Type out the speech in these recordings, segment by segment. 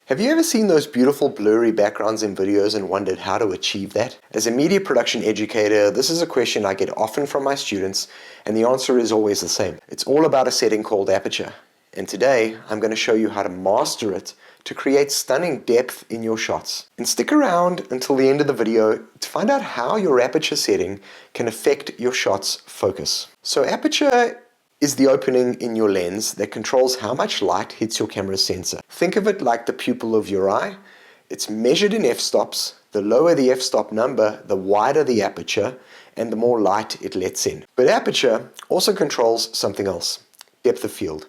Have you ever seen those beautiful blurry backgrounds in videos and wondered how to achieve that? As a media production educator, this is a question I get often from my students, and the answer is always the same. It's all about a setting called Aperture. And today, I'm going to show you how to master it to create stunning depth in your shots. And stick around until the end of the video to find out how your Aperture setting can affect your shot's focus. So Aperture is the opening in your lens that controls how much light hits your camera's sensor. Think of it like the pupil of your eye. It's measured in f-stops. The lower the f-stop number, the wider the aperture, and the more light it lets in. But Aperture also controls something else, depth of field.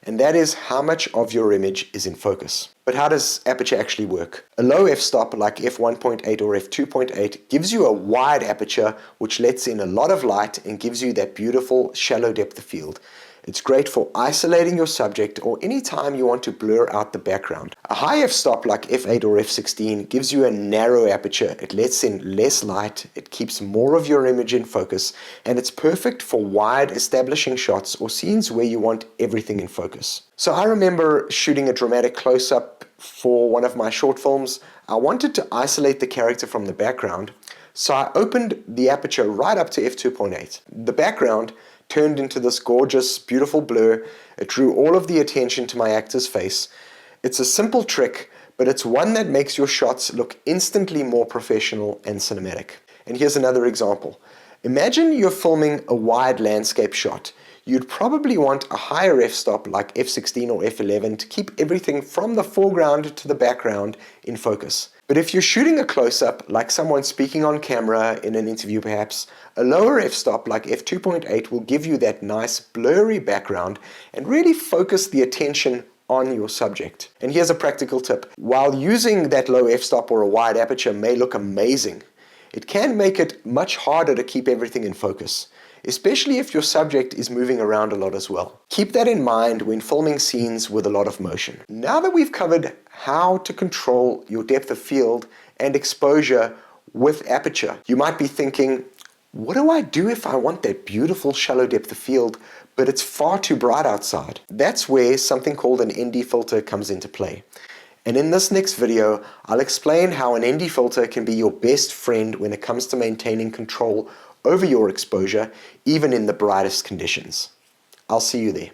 And that is how much of your image is in focus. But how does Aperture actually work? A low f-stop like f1.8 or f2.8 gives you a wide aperture which lets in a lot of light and gives you that beautiful shallow depth of field. It's great for isolating your subject or any time you want to blur out the background. A high f-stop like f8 or f16 gives you a narrow aperture. It lets in less light, it keeps more of your image in focus, and it's perfect for wide establishing shots or scenes where you want everything in focus. So I remember shooting a dramatic close-up for one of my short films. I wanted to isolate the character from the background, so I opened the aperture right up to f2.8. The background turned into this gorgeous, beautiful blur. It drew all of the attention to my actor's face. It's a simple trick, but it's one that makes your shots look instantly more professional and cinematic. And here's another example. Imagine you're filming a wide landscape shot. You'd probably want a higher f-stop like f16 or f11 to keep everything from the foreground to the background in focus. But if you're shooting a close-up, like someone speaking on camera in an interview perhaps, a lower f-stop like f2.8 will give you that nice blurry background and really focus the attention on your subject. And here's a practical tip. While using that low f-stop or a wide aperture may look amazing, it can make it much harder to keep everything in focus, especially if your subject is moving around a lot as well. Keep that in mind when filming scenes with a lot of motion. Now that we've covered how to control your depth of field and exposure with Aperture, you might be thinking, what do I do if I want that beautiful shallow depth of field, but it's far too bright outside? That's where something called an ND filter comes into play. And in this next video, I'll explain how an ND filter can be your best friend when it comes to maintaining control over your exposure, even in the brightest conditions. I'll see you there.